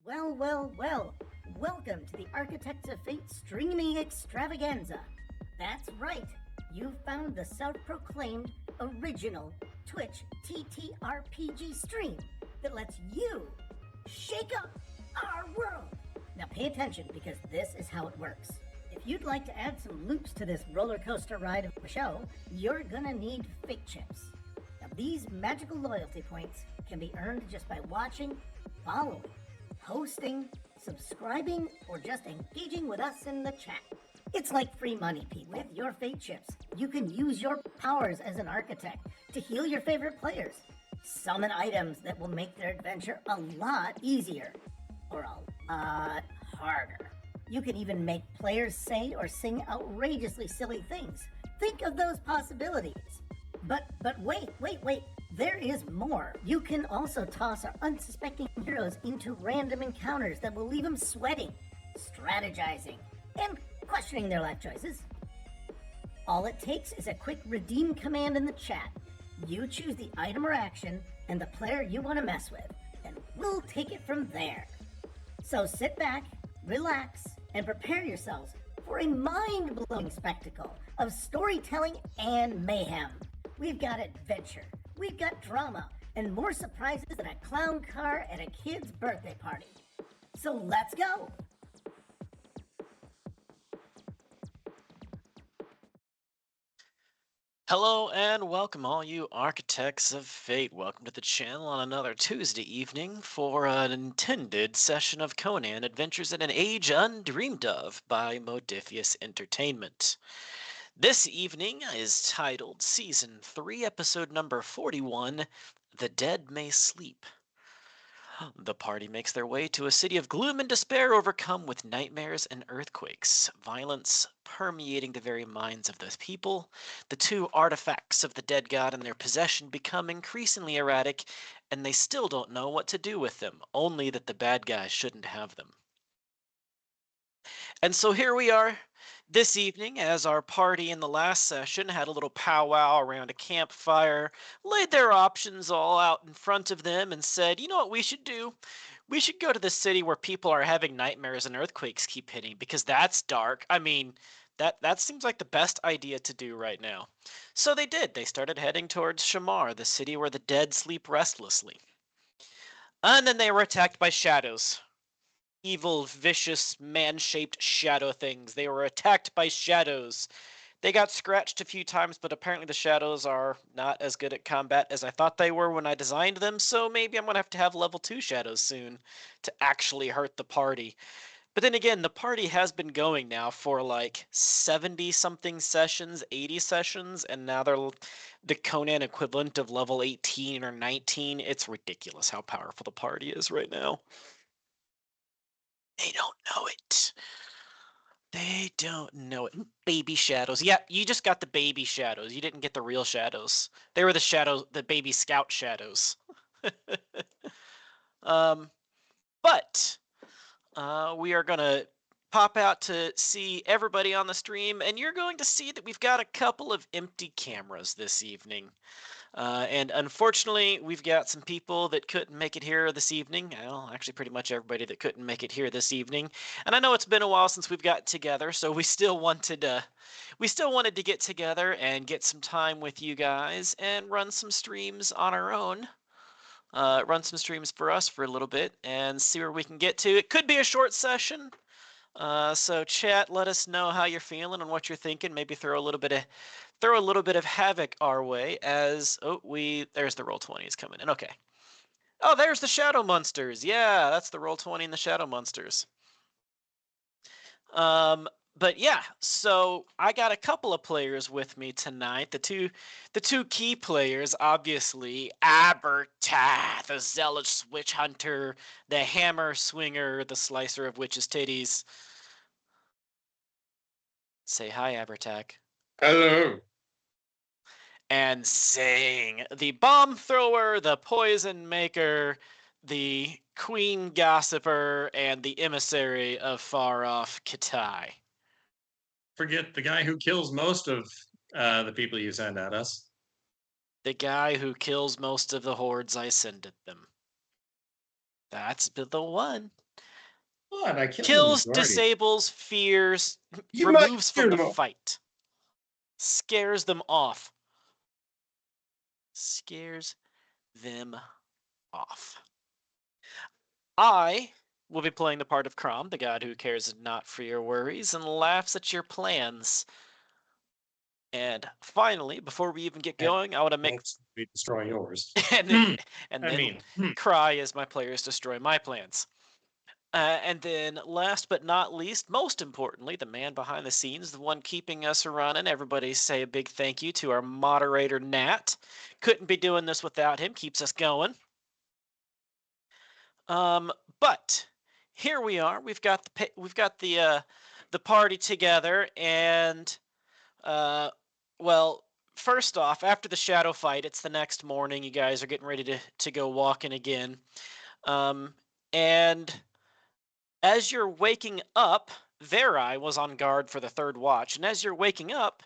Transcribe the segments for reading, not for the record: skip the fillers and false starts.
Well, well, well. Welcome to the Architects of Fate streaming extravaganza. That's right. You found the self-proclaimed original Twitch TTRPG stream that lets you shake up our world. Now pay attention because this is how it works. If you'd like to add some loops to this roller coaster ride of the show, you're gonna need fate chips. Now these magical loyalty points can be earned just by watching, following, hosting, subscribing, or just engaging with us in the chat. It's like free money, Pete. With your fate chips, you can use your powers as an architect to heal your favorite players, summon items that will make their adventure a lot easier, or a lot harder. You can even make players say or sing outrageously silly things. Think of those possibilities. But wait. There is more. You can also toss our unsuspecting heroes into random encounters that will leave them sweating, strategizing, and questioning their life choices. All it takes is a quick redeem command in the chat. You choose the item or action and the player you want to mess with, and we'll take it from there. So sit back, relax, and prepare yourselves for a mind-blowing spectacle of storytelling and mayhem. We've got adventure, we've got drama, and more surprises than a clown car at a kid's birthday party. So let's go! Hello and welcome all you Architects of Fate. Welcome to the channel on another Tuesday evening for an intended session of Conan Adventures in an Age Undreamed of by Modiphius Entertainment. This evening is titled Season 3, Episode number 41, The Dead May Sleep. The party makes their way to a city of gloom and despair overcome with nightmares and earthquakes, violence permeating the very minds of those people. The two artifacts of the dead god in their possession become increasingly erratic, and they still don't know what to do with them, only that the bad guys shouldn't have them. And so here we are this evening as our party in the last session had a little powwow around a campfire, laid their options all out in front of them and said, you know what we should do? We should go to the city where people are having nightmares and earthquakes keep hitting because that's dark. I mean, that seems like the best idea to do right now. So they did. They started heading towards Shamar, the city where the dead sleep restlessly. And then they were attacked by shadows. Evil, vicious, man-shaped shadow things. They were attacked by shadows. They got scratched a few times, but apparently the shadows are not as good at combat as I thought they were when I designed them, so maybe I'm going to have level 2 shadows soon to actually hurt the party. But then again, the party has been going now for like 70-something sessions, 80 sessions, and now they're the Conan equivalent of level 18 or 19. It's ridiculous how powerful the party is right now. They don't know it. They don't know it. Baby shadows. Yeah, you just got the baby shadows. You didn't get the real shadows. They were the shadows, the baby scout shadows. But we are going to pop out to see everybody on the stream, and you're going to see that we've got a couple of empty cameras this evening. And unfortunately, we've got some people that couldn't make it here this evening. Well, actually, pretty much everybody that couldn't make it here this evening. And I know it's been a while since we've got together, so we still wanted to get together and get some time with you guys and run some streams on our own. Run some streams for us for a little bit and see where we can get to. It could be a short session. So chat, let us know how you're feeling and what you're thinking. Maybe throw a little bit of havoc our way as there's the Roll20s coming in. Okay. Oh, there's the Shadow Monsters. Yeah, that's the Roll20 and the Shadow Monsters. But yeah, so I got a couple of players with me tonight. The two key players, obviously, Abertath, the zealous witch hunter, the hammer swinger, the slicer of witches' titties. Say hi, Abertath. Hello. And Zing, the bomb thrower, the poison maker, the queen gossiper, and the emissary of far-off Kitai. Forget the guy who kills most of the people you send at us. The guy who kills most of the hordes I send at them. That's the one. What? I killed Kills, the majority. disables, fears, You might removes hear from the them all. fight. Scares them off. Scares them off. I will be playing the part of Crom, the god who cares not for your worries and laughs at your plans. And finally, before we even get And going, I want to make won't we destroy yours. and then cry as my players destroy my plans. And then, last but not least, most importantly, the man behind the scenes, the one keeping us running. Everybody say a big thank you to our moderator, Nat. Couldn't be doing this without him. Keeps us going. But here we are. We've got the party together, and well, first off, after the shadow fight, it's the next morning. You guys are getting ready to go walking again, and as you're waking up, Veri was on guard for the third watch, and as you're waking up,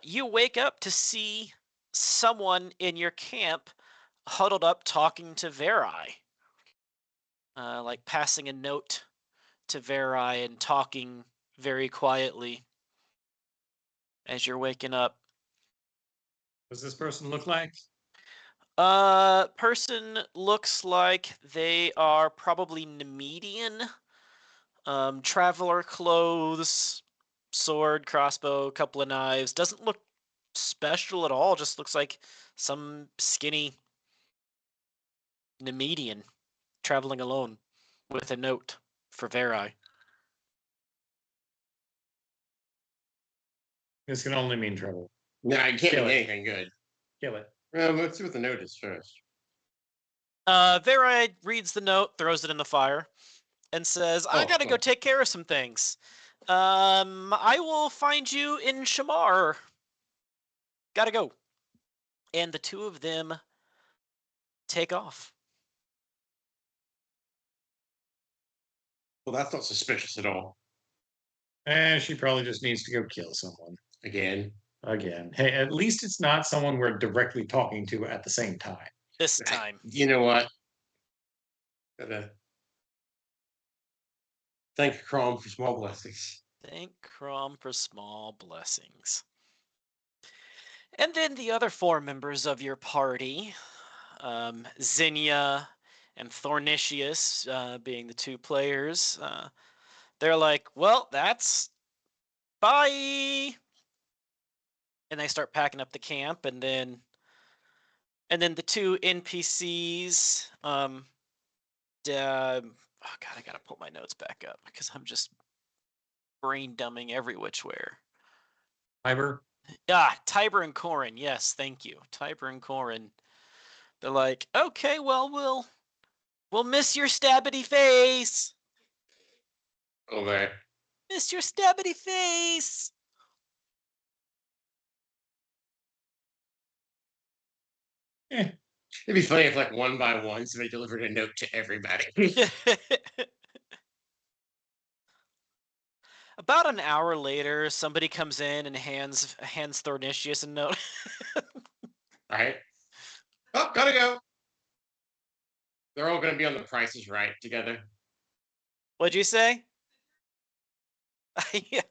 you wake up to see someone in your camp huddled up talking to Veri, like passing a note to Veri and talking very quietly as you're waking up. Does this person look like? Person looks like they are probably Nemedian. Traveler clothes, sword, crossbow, couple of knives. Doesn't look special at all. Just looks like some skinny Nemedian traveling alone with a note for Veri. This can only mean trouble. No, it can't Kill mean it. anything good. Kill it. Let's see what the note is first. Veri reads the note, throws it in the fire, and says, I gotta go take care of some things. I will find you in Shamar. Gotta go. And the two of them take off. Well, that's not suspicious at all. She probably just needs to go kill someone. Again. Hey, at least it's not someone we're directly talking to at the same time. This time. You know what? Gotta thank Crom for small blessings. Thank Crom for small blessings. And then the other four members of your party, Zinnia and Thornicius, being the two players, they're like, well, that's bye. And they start packing up the camp, and then the two NPCs, oh god, I gotta pull my notes back up because I'm just brain dumbing every which where. Tiber? Tiber and Corin. Yes, thank you. Tiber and Corin. They're like, okay, well, we'll miss your stabbity face. Okay. Miss your stabbity face. It'd be funny if, like, one by one, somebody delivered a note to everybody. About an hour later, somebody comes in and hands Thornicius a note. All right. Oh, gotta go. They're all gonna be on The Price is Right together. What'd you say? Yeah.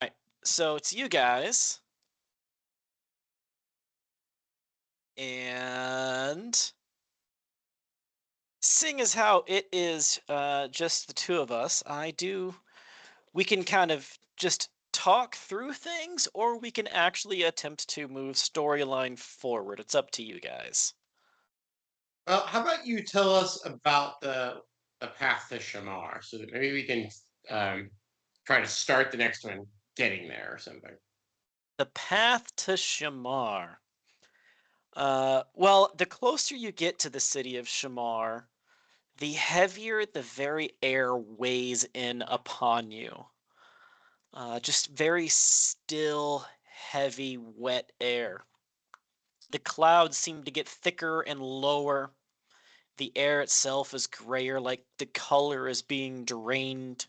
Right. So it's you guys. And seeing as how it is just the two of us, we can kind of just talk through things, or we can actually attempt to move storyline forward. It's up to you guys. Well, how about you tell us about the path to Shamar, so that maybe we can try to start the next one getting there or something. The path to Shamar. Well, the closer you get to the city of Shamar, the heavier the very air weighs in upon you. Just very still, heavy, wet air. The clouds seem to get thicker and lower. The air itself is grayer, like the color is being drained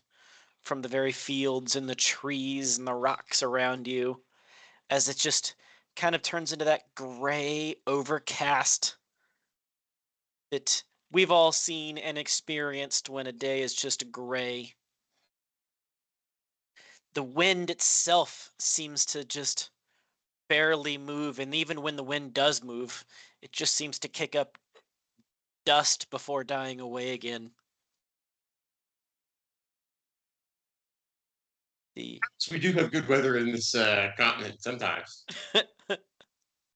from the very fields and the trees and the rocks around you, as it just kind of turns into that gray, overcast that we've all seen and experienced when a day is just gray. The wind itself seems to just barely move, and even when the wind does move, it just seems to kick up dust before dying away again. The So we do have good weather in this continent sometimes.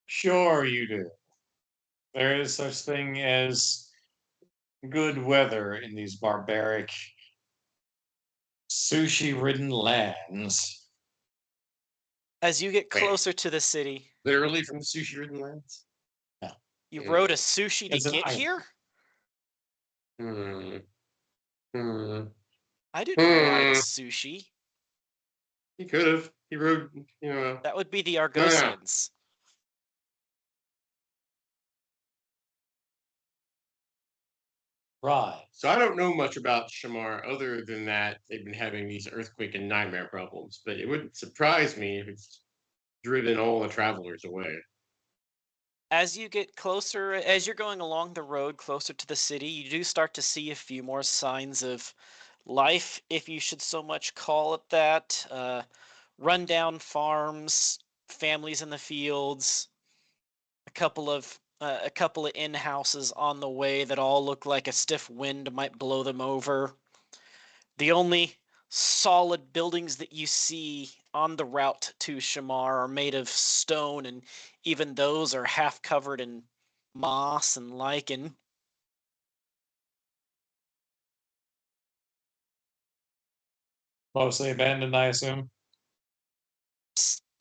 Sure, you do. There is such thing as good weather in these barbaric, sushi-ridden lands. As you get Wait, closer to the city, literally from the sushi-ridden lands? No, you rode a Mm, sushi to it's an get island. here? hmm. Hmm. I didn't ride Hmm. sushi. He could have. He rode, you know. That would be the No, no. Argosians. Right. So I don't know much about Shamar other than that they've been having these earthquake and nightmare problems, but it wouldn't surprise me if it's driven all the travelers away. As you get closer, as you're going along the road closer to the city, you do start to see a few more signs of life, if you should so much call it that. Rundown farms, families in the fields, a couple of inn houses on the way that all look like a stiff wind might blow them over. The only solid buildings that you see on the route to Shamar are made of stone, and even those are half covered in moss and lichen. Mostly abandoned, I assume.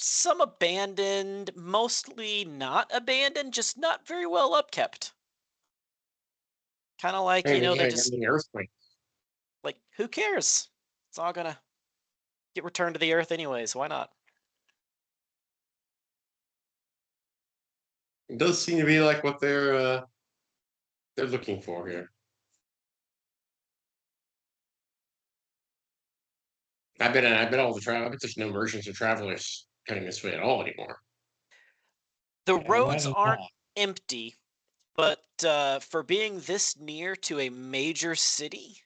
Some abandoned, mostly not abandoned, just not very well upkept. Kind of like, And they again, just, the earthquake. like, who cares? It's all gonna get returned to the earth anyways. Why not? It does seem to be like what they're looking for here. I bet all the travel. I bet there's no merchants or travelers coming this way at all anymore. The I roads imagine aren't not. empty, but for being this near to a major city,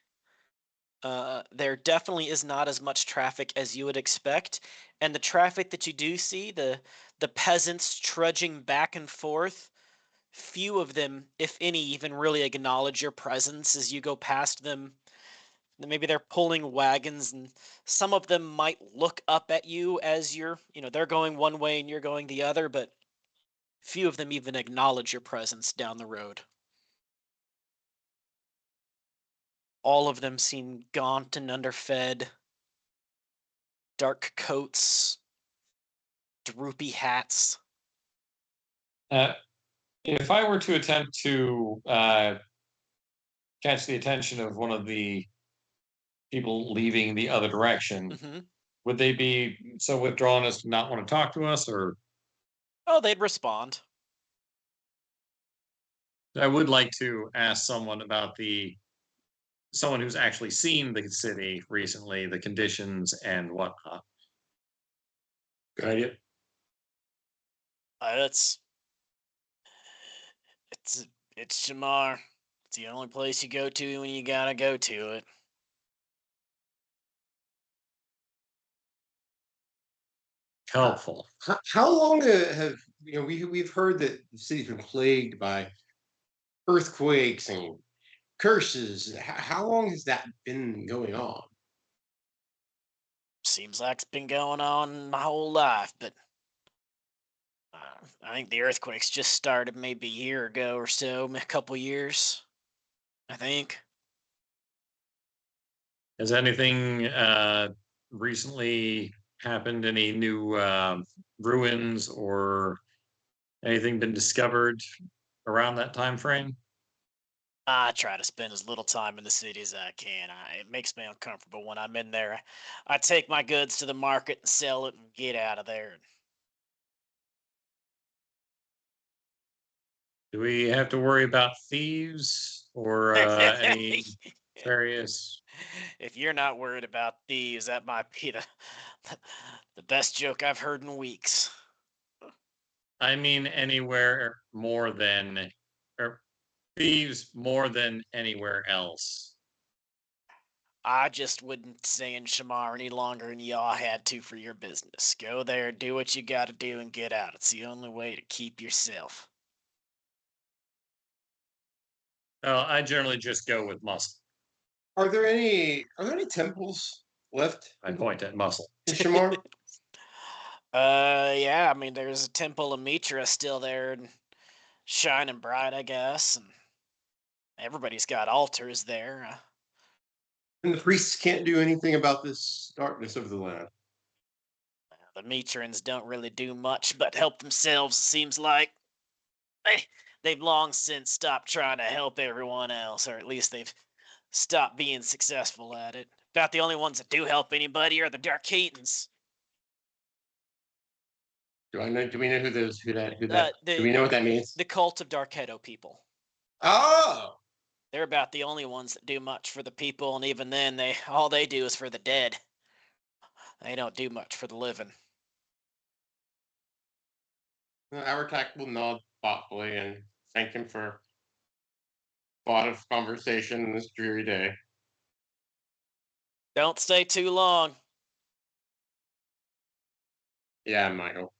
there definitely is not as much traffic as you would expect. And the traffic that you do see, the peasants trudging back and forth, few of them, if any, even really acknowledge your presence as you go past them. Maybe they're pulling wagons, and some of them might look up at you as they're going one way and you're going the other, but few of them even acknowledge your presence down the road. All of them seem gaunt and underfed, dark coats, droopy hats. Uh, if I were to attempt to catch the attention of one of the people leaving the other direction, Hmm. would they be so withdrawn as to not want to talk to us? Or Oh, they'd respond. I would like to ask someone about someone who's actually seen the city recently, the conditions and whatnot. Good idea. That's it's Shamar. It's the only place you go to when you gotta go to it. Helpful. How long have we've heard that the city's been plagued by earthquakes and curses? How long has that been going on? Seems like it's been going on my whole life, but I think the earthquakes just started maybe a year ago or so, a couple years, I think. Has anything recently happened? Any new ruins or anything been discovered around that time frame? I try to spend as little time in the city as I can. It makes me uncomfortable when I'm in there. I take my goods to the market and sell it and get out of there. Do we have to worry about thieves or any various? If you're not worried about thieves, that might be the best joke I've heard in weeks. I mean, anywhere more than, or thieves more than anywhere else. I just wouldn't stay in Shamar any longer than y'all had to for your business. Go there, do what you gotta do, and get out. It's the only way to keep yourself. I generally just go with muscle. Are there any temples left I point at muscle. in Shamar? Yeah, I mean, there's a temple of Mitra still there and shining bright, I guess, and everybody's got altars there. And the priests can't do anything about this darkness of the land. The Mitrans don't really do much but help themselves, seems like. They've long since stopped trying to help everyone else, or at least they've stopped being successful at it. About the only ones that do help anybody are the Darkatans. Do we know who do The we know what that means? the cult of Darketo people. Oh, They're about the only ones that do much for the people, and even then, all they do is for the dead. They don't do much for the living. Aratak will nod thoughtfully and thank him for a lot of conversation on this dreary day. Don't stay too long. Yeah, Michael.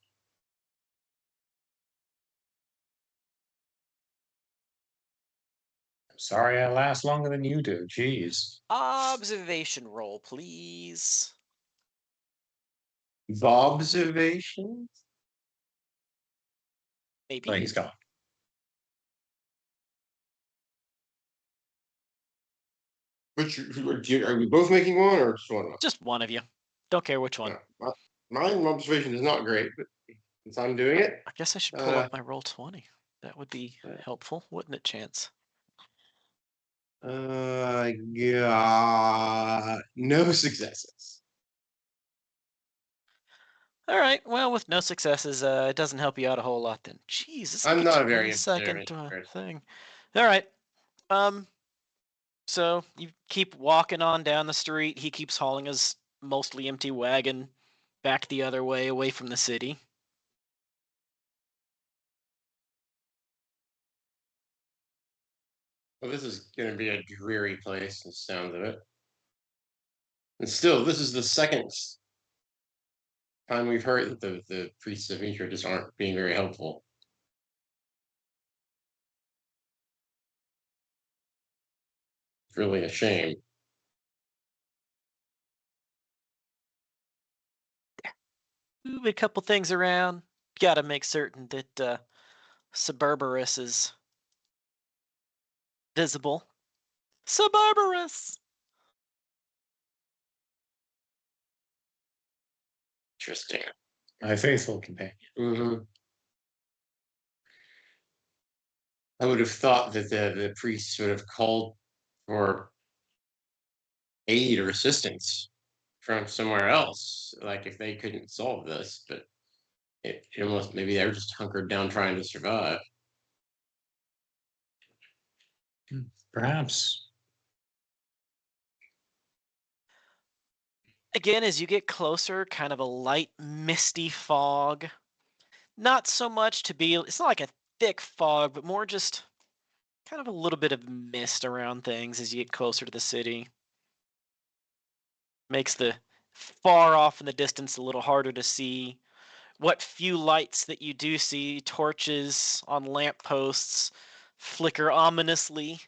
Sorry I last longer than you do. Jeez. Observation roll, please. Observation? Maybe. Oh, he's gone. Are we both making one or just one? Just one of you. Don't care which one. My observation is not great, but since I'm doing it, I guess I should pull up my roll 20. That would be helpful, wouldn't it, Chance? yeah, no successes. All right. Well, with no successes, it doesn't help you out a whole lot then. Jeez, this is I'm like not a a very 20-second observant person. thing. All right. So you keep walking on down the street. He keeps hauling his mostly empty wagon back the other way, away from the city. Well, this is going to be a dreary place, the sound of it. And still, this is the second time we've heard that the priests of Mitra just aren't being very helpful. It's really a shame. Move a couple things around. Got to make certain that Suburbarus is visible. Suburbarus! Interesting. My faithful companion. Mm-hmm. I would have thought that the priests would have called for aid or assistance from somewhere else, like if they couldn't solve this, but it almost maybe they were just hunkered down trying to survive. Perhaps. Again, as you get closer, kind of a light, misty fog. Not so much to be, it's not like a thick fog, but more just kind of a little bit of mist around things as you get closer to the city. Makes the far off in the distance a little harder to see. What few lights that you do see, torches on lampposts, flicker ominously.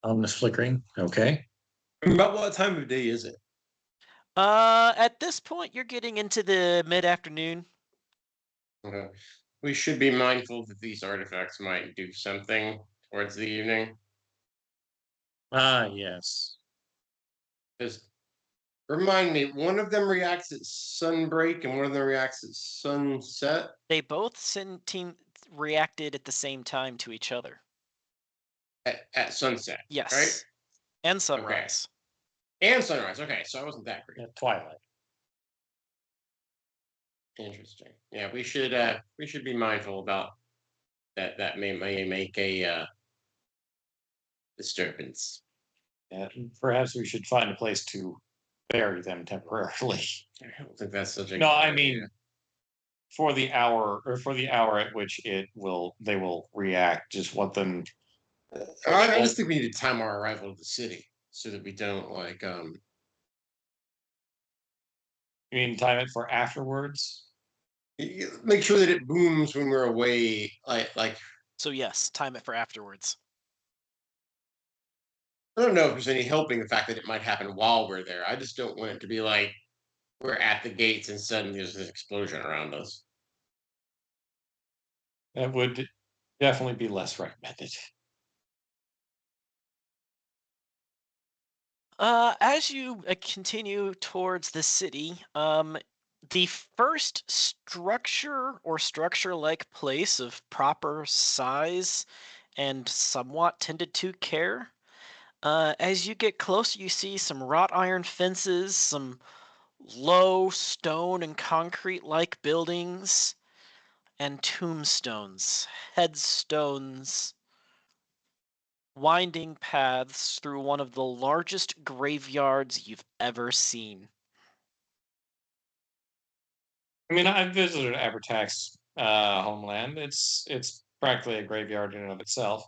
Ominous flickering. Okay. About what time of day is it? At this point, you're getting into the mid-afternoon. We should be mindful that these artifacts might do something towards the evening. Ah, yes. Just remind me, one of them reacts at sunbreak and one of them reacts at sunset. They both reacted at the same time to each other. At sunset. Yes. Right? And sunrise. And sunrise. Okay, so I wasn't that great. Yeah, twilight. Interesting. Yeah, we should be mindful about that. That may make a disturbance. Yeah, perhaps we should find a place to bury them temporarily. I don't think that's such a No, good I idea. mean for the hour at which they will react. Just want them. I just think we need to time our arrival to the city so that we don't You mean time it for afterwards? make sure that it booms when we're away. Like So yes, time it for afterwards. I don't know if there's any helping the fact that it might happen while we're there. I just don't want it to be like we're at the gates and suddenly there's this explosion around us. That would definitely be less recommended. As you continue towards the city, the first structure or structure-like place of proper size and somewhat tended to care. As you get closer, you see some wrought iron fences, some low stone and concrete-like buildings, and tombstones, headstones, winding paths through one of the largest graveyards you've ever seen. I mean, I've visited Abertac's homeland. It's practically a graveyard in and of itself.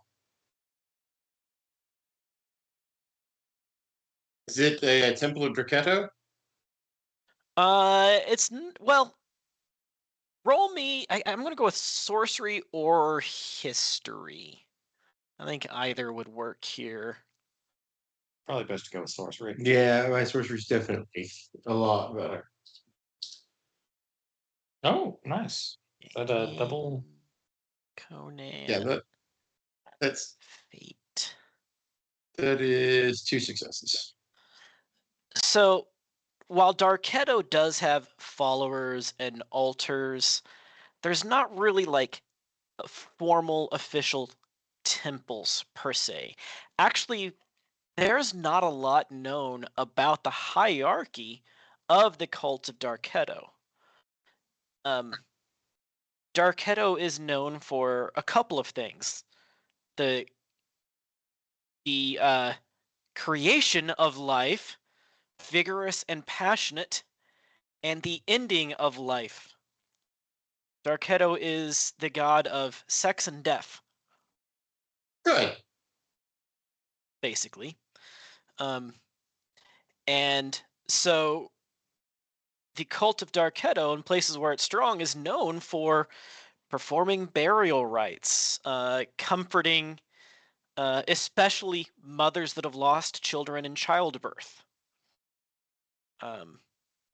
Is it a Temple of Draketo? Well, roll me. I'm gonna go with sorcery or history. I think either would work here. Probably best to go with sorcery. Yeah, my sorcery's definitely a lot better. Oh, nice. Is that a double? Conan. Yeah, that's Fate. that is 2 successes. So, while Darketo does have followers and altars, there's not really like formal official temples per se. Actually, there's not a lot known about the hierarchy of the cult of Darketo. Darketo is known for a couple of things. The creation of life, vigorous and passionate, and the ending of life. Darketo is the god of sex and death, Good. basically. And so the cult of Darketo, in places where it's strong, is known for performing burial rites, comforting, especially mothers that have lost children in childbirth.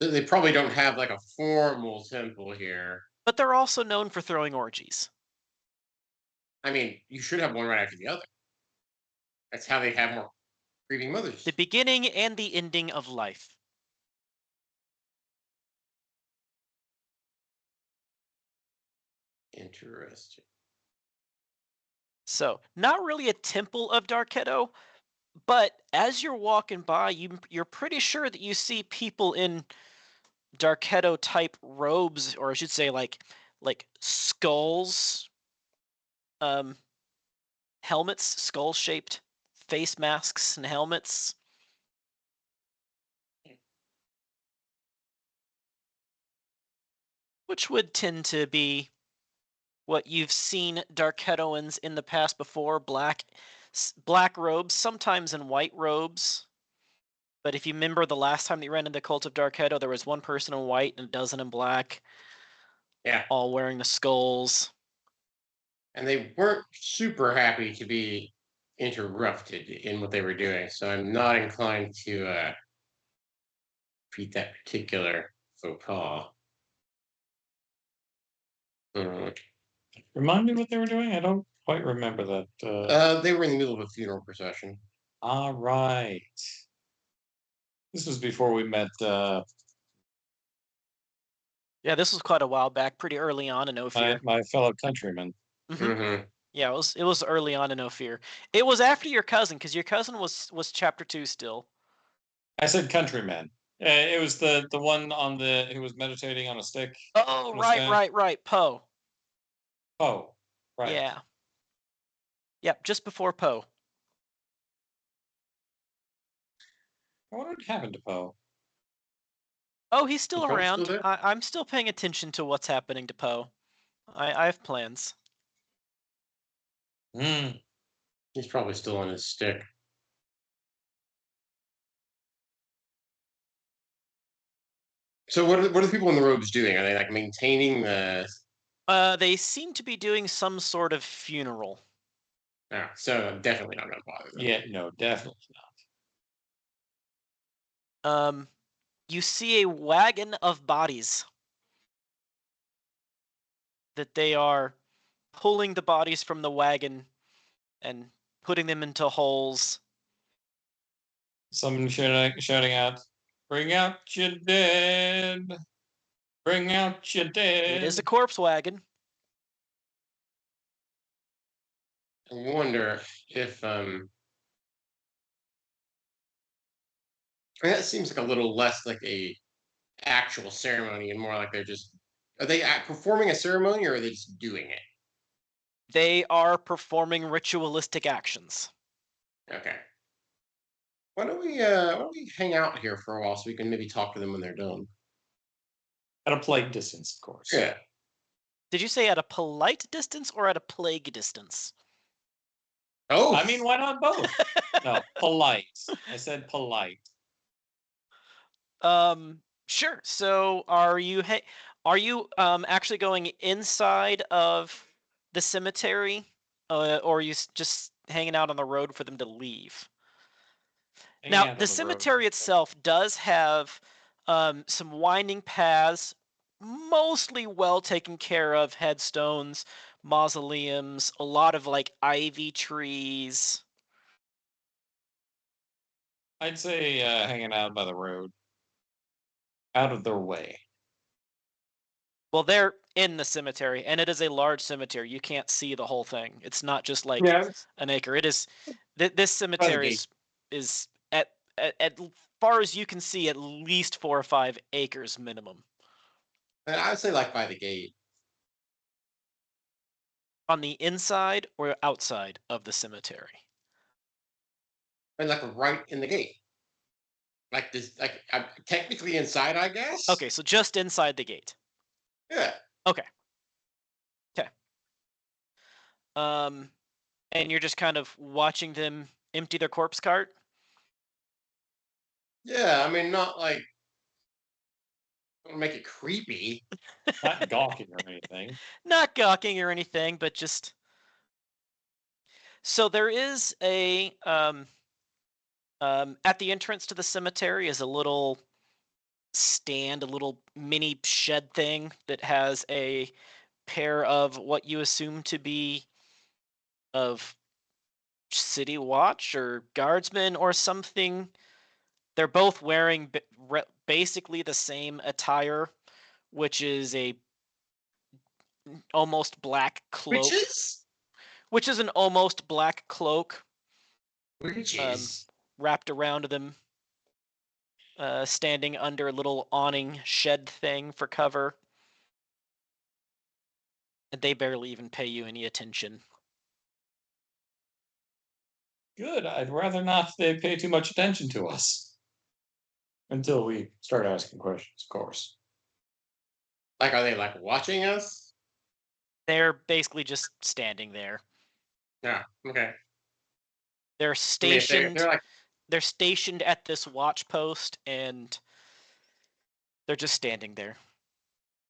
They probably don't have like a formal temple here. But they're also known for throwing orgies. I mean, you should have one right after the other. That's how they have more grieving mothers. The beginning and the ending of life. Interesting. So, not really a temple of Darketo, but as you're walking by, you're pretty sure that you see people in Darketo type robes, or I should say like skulls, helmets, skull shaped face masks and helmets. Which would tend to be what you've seen Darketoans in the past before, black robes, sometimes in white robes. But if you remember the last time that you ran into the Cult of Darketo, there was one person in white and a dozen in black. Yeah. All wearing the skulls. And they weren't super happy to be interrupted in what they were doing. So I'm not inclined to treat that particular faux pas. Remind me what they were doing? I don't quite remember that. They were in the middle of a funeral procession. All right. This was before we met. Yeah, this was quite a while back, pretty early on in Ophir. My fellow countrymen. Mm-hmm. Yeah, it was early on in Ophir. It was after your cousin, because your cousin was chapter 2 still. I said countrymen. It was the one on who was meditating on a stick. Oh, right. Poe. Poe. Right. Yeah. Yep, just before Poe. I wonder what happened to Poe. Oh, he's still Is Poe still around. there? I'm still paying attention to what's happening to Poe. I have plans. He's probably still on his stick. So what are the people in the robes doing? Are they like maintaining the? They seem to be doing some sort of funeral. So I'm definitely not gonna bother them. Yeah, no, definitely not. You see a wagon of bodies that they are pulling the bodies from the wagon and putting them into holes. Someone shouting out, "Bring out your dead! Bring out your It is a dead!" corpse wagon. I wonder if I mean, that seems like a little less like a actual ceremony and more like they're just are they performing a ceremony or are they just doing it? They are performing ritualistic actions. Okay. Why don't we hang out here for a while so we can maybe talk to them when they're done? At a polite distance, of course. Yeah. Did you say at a polite distance or at a plague distance? Oh, I mean, why not both? No, polite. I said polite. Sure. So are you actually going inside of the cemetery, or are you just hanging out on the road for them to leave? Hanging Now, out the on the road. cemetery itself does have some winding paths, mostly well taken care of, headstones, mausoleums, a lot of like ivy trees. I'd say hanging out by the road, out of their way. Well, they're in the cemetery, and it is a large cemetery. You can't see the whole thing. It's not just like Yes. an acre. It is this by the cemetery gate. is at far as you can see at least 4 or 5 acres minimum. I'd say like by the gate. On the inside or outside of the cemetery. And like right in the gate. Like this, like I'm technically inside, I guess. Okay, so just inside the gate. Yeah. Okay. Okay. And you're just kind of watching them empty their corpse cart. Yeah. I mean, not like make it creepy. Not gawking or anything. Not gawking or anything, but just so there is a at the entrance to the cemetery is a little stand, a little mini shed thing that has a pair of what you assume to be of city watch or guardsmen or something. They're both wearing basically the same attire, which is a almost black cloak, Witches. which is an almost black cloak Witches. wrapped around them, standing under a little awning shed thing for cover. And they barely even pay you any attention. Good. I'd rather not they pay too much attention to us. Until we start asking questions, of course. Like, are they like watching us? They're basically just standing there. Yeah. Okay. They're I mean, if stationed. they're like, They're stationed at this watch post, and they're just standing there.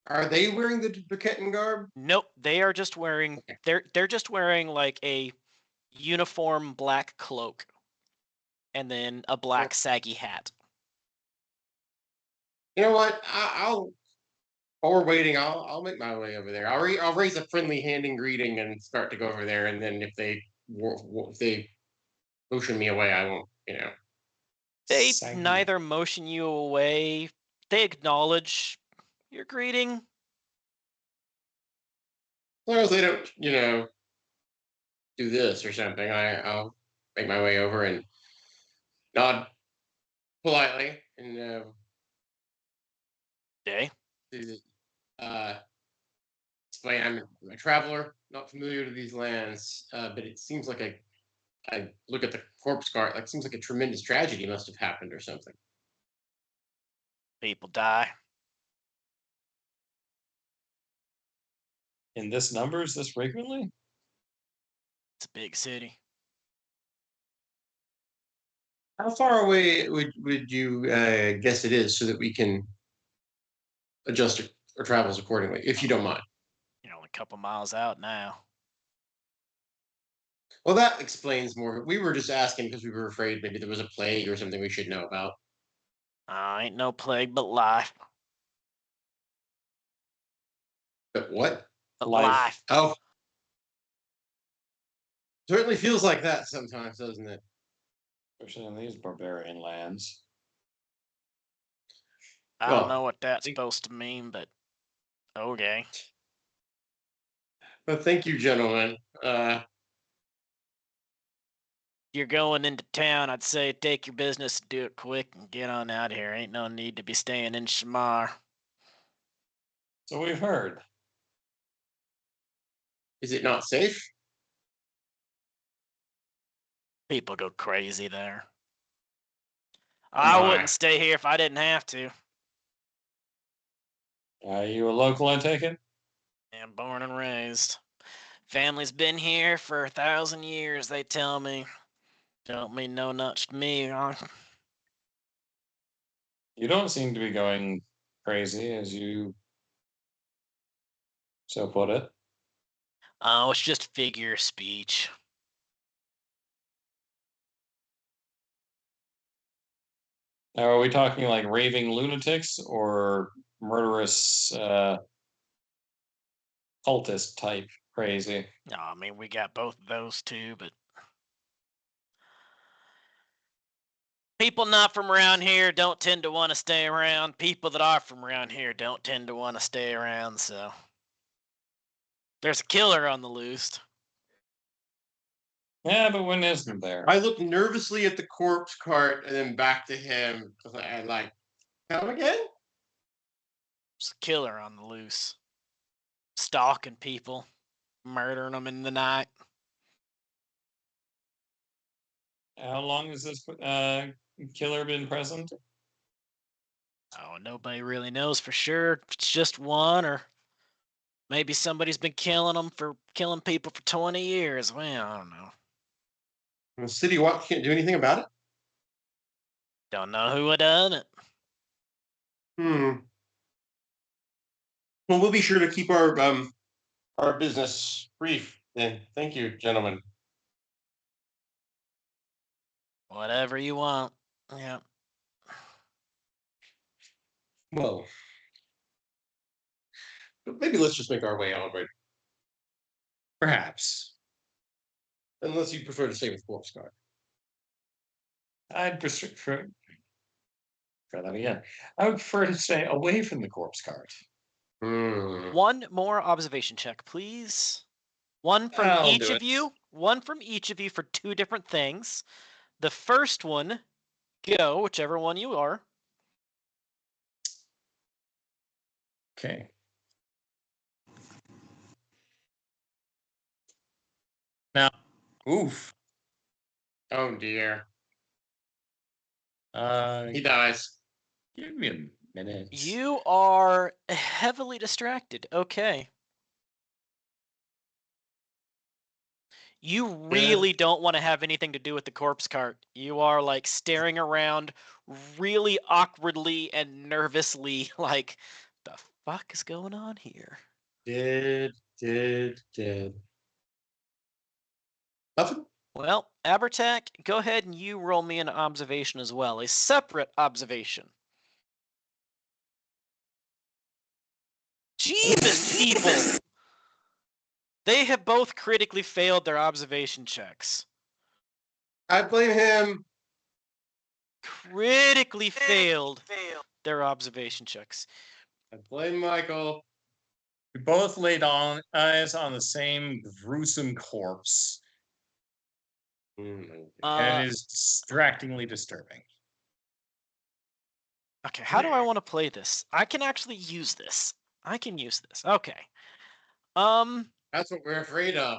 are they wearing the Briquetan garb? Nope, they are just wearing. They're just wearing like a uniform black cloak, and then a black saggy hat. You know what? I'll. While we're waiting, I'll make my way over there. I'll raise a friendly hand in greeting and start to go over there. And then if they motion me away, I won't. They Saggy. neither motion you away. They acknowledge your greeting. As long as they don't, do this or something, I'll make my way over and nod politely and Okay. uh, explain I'm a traveler, not familiar to these lands, but it seems like I look at the corpse cart, like seems like a tremendous tragedy must have happened or something. People die. In this numbers this frequently? It's a big city. How far away would you guess it is so that we can adjust our travels accordingly, if you don't mind? You're only a couple miles out now. Well, that explains more. We were just asking because we were afraid maybe there was a plague or something we should know about. Ain't no plague but life. But what? But Life. life. Oh, certainly feels like that sometimes, doesn't it? Especially in these barbarian lands. I Well, don't know what that's think- supposed to mean, but okay. Well, thank you, gentlemen. You're going into town, I'd say take your business and do it quick and get on out of here. Ain't no need to be staying in Shamar. So we've heard. Is it not safe? People go crazy there. I My. wouldn't stay here if I didn't have to. Are you a local, I take it? I'm born and raised. Family's been here for 1,000 years, they tell me. Don't mean no much to me, huh? You don't seem to be going crazy, as you so put it. Oh, it's just figure of speech. Now, are we talking like raving lunatics or murderous cultist type crazy? No, I mean, we got both of those too, but people not from around here don't tend to want to stay around. People that are from around here don't tend to want to stay around, so. There's a killer on the loose. Yeah, but when isn't there? I look nervously at the corpse cart and then back to him. And like, come again? There's a killer on the loose. Stalking people, murdering them in the night. How long has this killer been present? Oh, nobody really knows for sure. If it's just one, or maybe somebody's been killing people for 20 years. Well, I don't know. And the city watch can't do anything about it? Don't know who had done it. Well, we'll be sure to keep our business brief then. Thank you, gentlemen. Whatever you want. Yeah. Well, maybe let's just make our way out, right? Perhaps. Unless you prefer to stay with corpse cart. I'd try that again. I would prefer to stay away from the corpse cart. One more observation check, please. One from I'll each do of it. you. One from each of you for two different things. The first one, go, whichever one you are. Okay. Now, Oof. Oh dear. He give dies. me a minute. You are heavily distracted. Okay. You really don't want to have anything to do with the corpse cart. You are like staring around really awkwardly and nervously, like, the fuck is going on here? Dead. Nothing? Well, Abertac, go ahead and you roll me an observation as well. A separate observation. Jesus, people! They have both critically failed their observation checks. I blame him. Critically failed their observation checks. I blame Michael. We both laid eyes on the same gruesome corpse, and it is distractingly disturbing. Okay, how do I want to play this? I can actually use this. I can use this. Okay. That's what we're afraid of.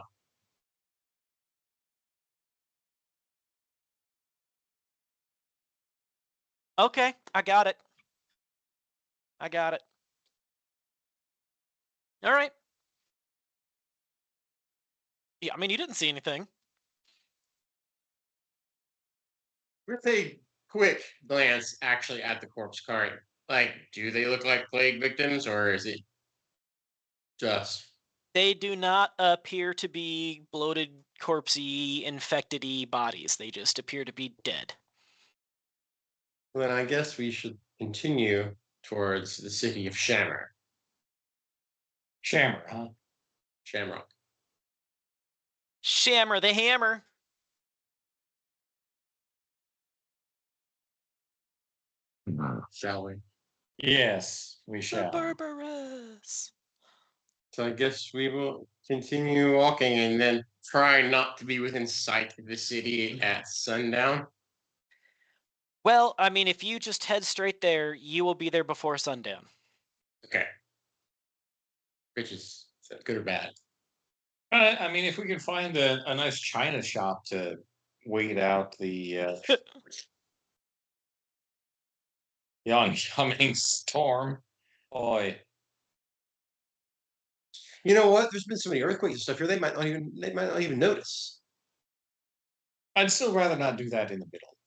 Okay, I got it. I got it. All right. Yeah, I mean, you didn't see anything. With a quick glance actually at the corpse cart, like, do they look like plague victims or is it just They do not appear to be bloated, corpsey, infected-y bodies. They just appear to be dead. then I guess we should continue towards the city of Shammer, huh? Shamrock. Shammer the hammer. Shall we? Yes, we The shall. Berberus. So I guess we will continue walking and then try not to be within sight of the city at sundown. Well, I mean, if you just head straight there, you will be there before sundown. Okay. Which is that good or bad? I mean, if we can find a nice china shop to wait out the oncoming storm, boy, You know what? There's been so many earthquakes and stuff here. They might not even notice. I'd still rather not do that in the middle.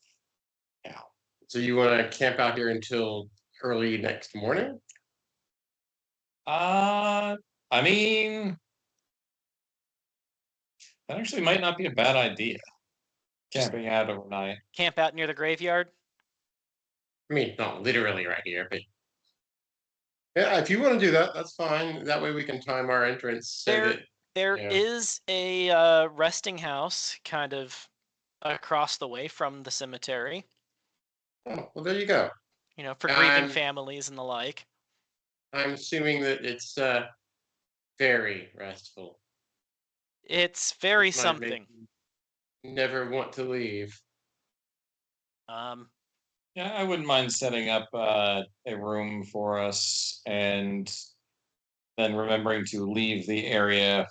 Now, So you want to camp out here until early next morning? I mean, that actually might not be a bad idea. Camping out overnight. Camp out near the graveyard. I mean, not literally right here, but yeah, if you want to do that, that's fine. That way we can time our entrance so There, that there yeah. is a resting house kind of across the way from the cemetery. Oh, well, there you go. You know, for grieving I'm families and the like. I'm assuming that it's very restful. It's very Which might make something. you never want to leave. Um, Yeah, I wouldn't mind setting up a room for us and then remembering to leave the area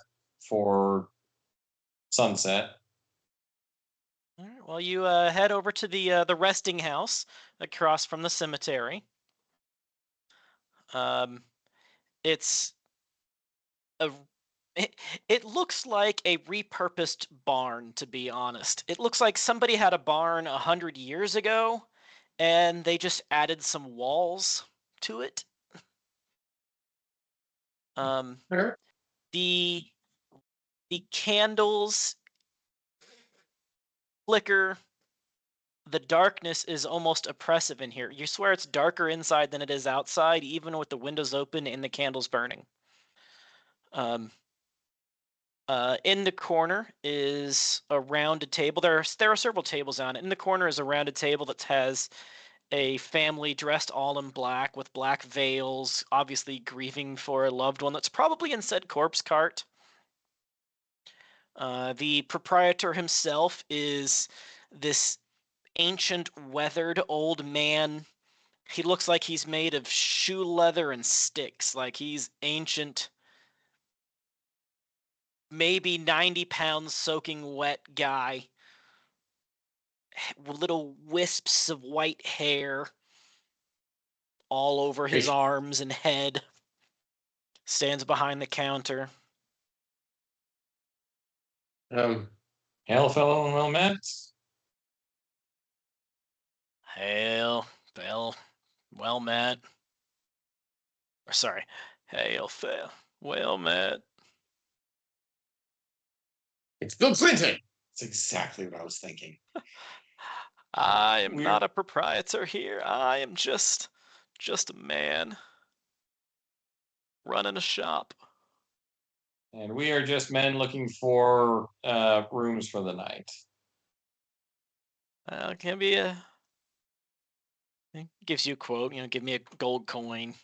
for sunset. all right, well, you head over to the resting house across from the cemetery. Um, it's a it looks like a repurposed barn, to be honest. It looks like somebody had a barn 100 years ago, and they just added some walls to it. Um, Sure. the the candles flicker. The darkness is almost oppressive in here. You swear it's darker inside than it is outside, even with the windows open and the candles burning. Um, in the corner is a rounded table. There are several tables on it. In the corner is a rounded table that has a family dressed all in black with black veils, obviously grieving for a loved one that's probably in said corpse cart. The proprietor himself is this ancient, weathered old man. He looks like he's made of shoe leather and sticks, like he's ancient, maybe 90 pounds soaking wet guy. Little wisps of white hair all over his Hey, arms and head. Stands behind the counter. um, Hail, fellow and well met. Hail, well met. Or sorry, hail, well met. it's Bill Clinton. That's exactly what I was thinking. I am We're not a proprietor here. I am just a man running a shop. and we are just men looking for rooms for the night. Can be a it gives you a quote. You know, give me a gold coin.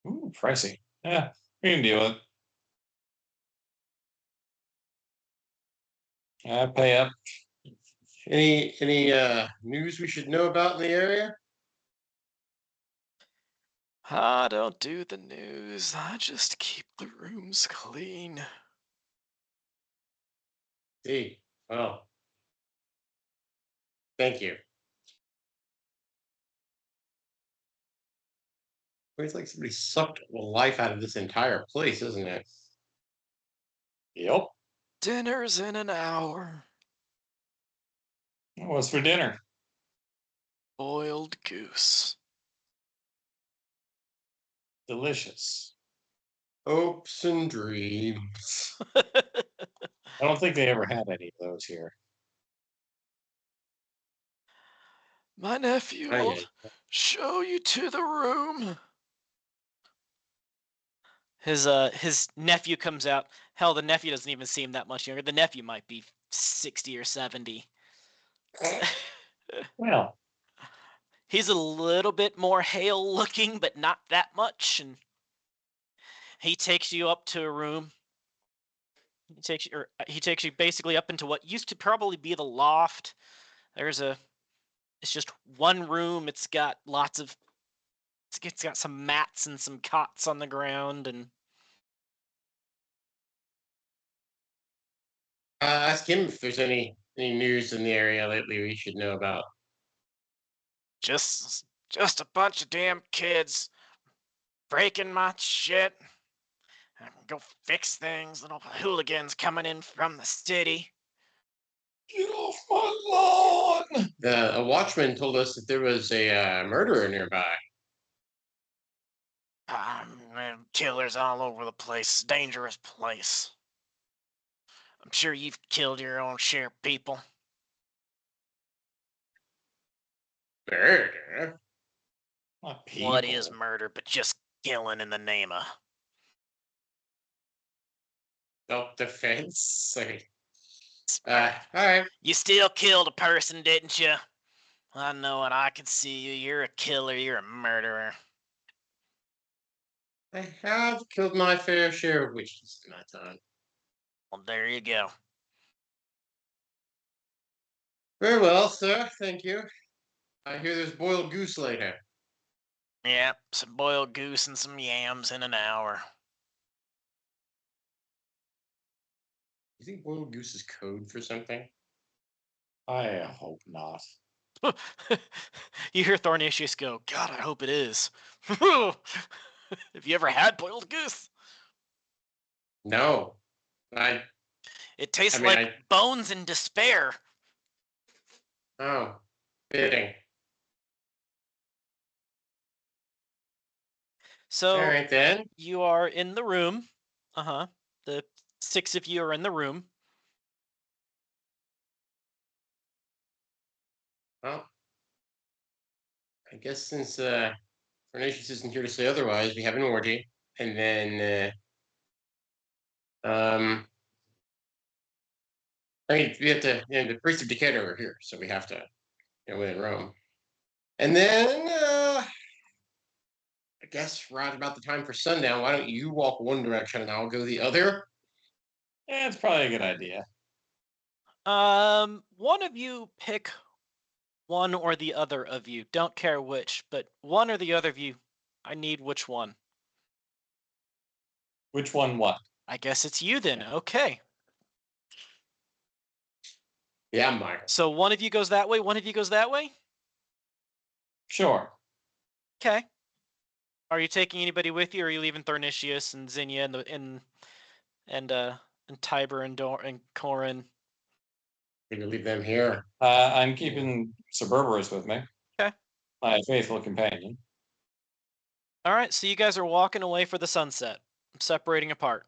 Ooh, pricey. Yeah, we can deal with it. I pay up. Any news we should know about in the area? I don't do the news. I just keep the rooms clean. See, well, thank you. It's like somebody sucked the life out of this entire place, isn't it? Yep. Dinner's in an hour. What's for dinner? Boiled goose. Delicious. Hopes and dreams. I don't think they ever had any of those here. My nephew Oh, will yeah. show you to the room. His nephew comes out. Hell, the nephew doesn't even seem that much younger. The nephew might be 60 or 70. Well, He's a little bit more hale looking, but not that much. And he takes you up to a room. He takes you basically up into what used to probably be the loft. It's just one room. It's got some mats and some cots on the ground, and Ask him if there's any news in the area lately we should know about. just a bunch of damn kids breaking my shit. I can go fix things. Little hooligans coming in from the city. get off my lawn! A watchman told us that there was a murderer nearby. Man, killers all over the place. Dangerous place. I'm sure you've killed your own share of people. Murder? Not people. What is murder but just killing in the name of? Self-defense? All right. You still killed a person, didn't you? I know it. I can see you. You're a killer. You're a murderer. I have killed my fair share of witches in my time. Well, there you go. Very well, sir. Thank you. I hear there's boiled goose later. Yep, some boiled goose and some yams in an hour. You think boiled goose is code for something? I hope not. You hear Thornatius go, God, I hope it is. Have you ever had boiled goose? No. It tastes I mean, like bones and despair. Oh, fitting. So All right then. you are in the room. The 6 of you are in the room. Well, I guess since Fernatius isn't here to say otherwise, we have an orgy, and then I mean, we have to. The priests of Decatur are here, so we have to, win in Rome, and then I guess right about the time for sundown. Why don't you walk one direction and I'll go the other? Yeah, it's probably a good idea. One of you pick one or the other of you. Don't care which, but one or the other of you. I need which one. Which one? What? I guess it's you then. Okay. Yeah, Michael. So one of you goes that way. One of you goes that way. Sure. Okay. Are you taking anybody with you, or are you leaving Thornatius and Zinnia and Tiber and Corin? We can leave them here. I'm keeping Suberberus with me. Okay. My faithful companion. All right. So you guys are walking away for the sunset, separating apart.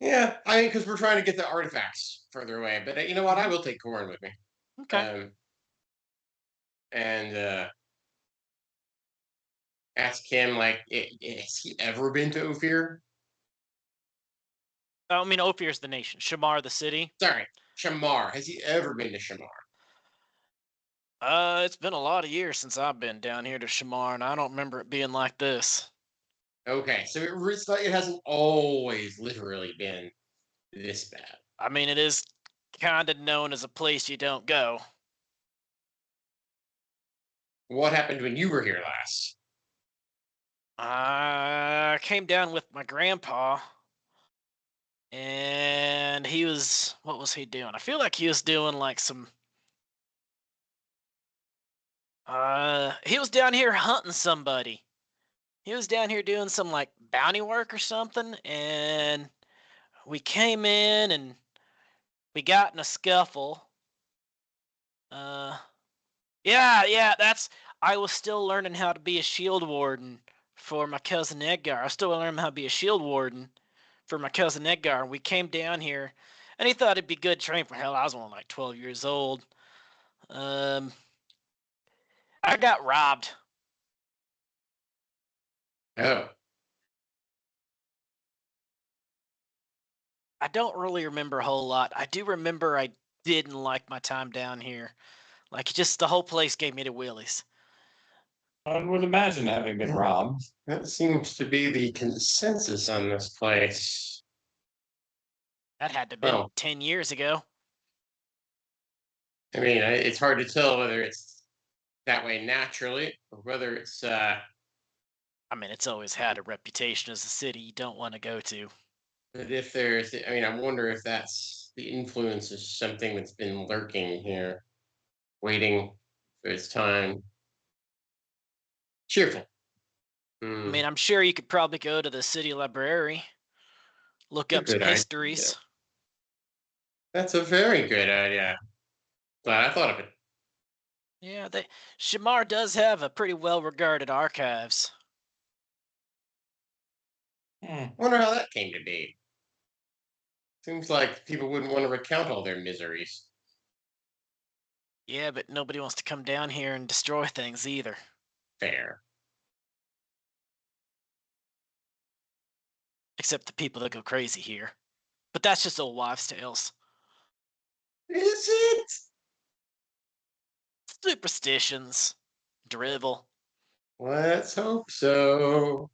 Yeah, I mean, because we're trying to get the artifacts further away. But you know what? I will take Corin with me. Okay. And ask him, like, has he ever been to Ophir? I mean, Ophir's the nation. Shamar, the city. Sorry, Shamar. Has he ever been to Shamar? It's been a lot of years since I've been down here to Shamar, and I don't remember it being like this. Okay, so it hasn't always literally been this bad. I mean, it is kind of known as a place you don't go. What happened when you were here last? I came down with my grandpa, and what was he doing? I feel like he was doing like some, he was down here hunting somebody. He was down here doing some like bounty work or something, and we came in and we got in a scuffle. Uh, yeah, that's. I was still learning how to be a shield warden for my cousin Edgar. I was still learning how to be a shield warden for my cousin Edgar. And we came down here, and he thought it'd be good training for hell. I was only like 12 years old. Um, I got robbed. Oh, I don't really remember a whole lot. I do remember I didn't like my time down here. Like, just the whole place gave me the willies. I would imagine having been robbed. that seems to be the consensus on this place. That had to have been Well, 10 years ago. I mean, it's hard to tell whether it's that way naturally or whether it's I mean, it's always had a reputation as a city you don't want to go to. but if there's, I mean, I wonder if that's the influence of something that's been lurking here, waiting for its time. Cheerful. I mean, I'm sure you could probably go to the city library, look A up some good idea. histories. That's a very good idea. Glad I thought of it. Yeah, Shamar does have a pretty well-regarded archives. Wonder how that came to be. Seems like people wouldn't want to recount all their miseries. Yeah, but nobody wants to come down here and destroy things either. Fair. Except the people that go crazy here. But that's just old wives' tales. Is it? Superstitions. Drivel. Let's hope so.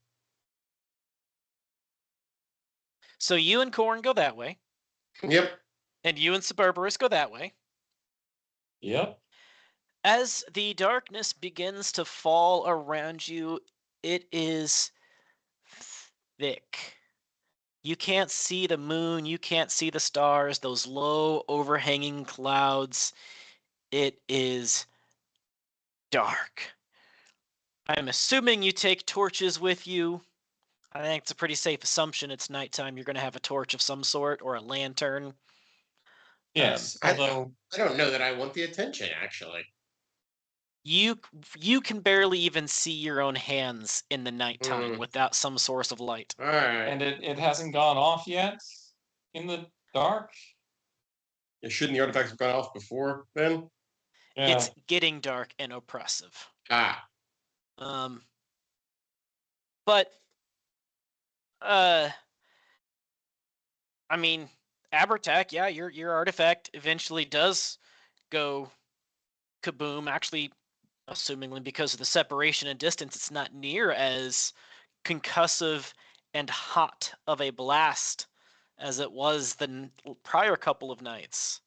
So you and Corn go that way, Yep. and you and Suburbarus go that way. Yep. As the darkness begins to fall around you, it is thick. You can't see the moon, you can't see the stars, those low overhanging clouds. It is dark. I'm assuming you take torches with you. I think it's a pretty safe assumption it's nighttime. You're going to have a torch of some sort or a lantern. Yes. I Although don't know that I want the attention, actually. You can barely even see your own hands in the nighttime Mm. without some source of light. All right. and it hasn't gone off yet in the dark. Shouldn't the artifacts have gone off before then? Yeah. It's getting dark and oppressive. Ah. But uh I mean, Abertac, yeah, your artifact eventually does go kaboom. Actually, assumingly because of the separation and distance, it's not near as concussive and hot of a blast as it was the prior couple of nights.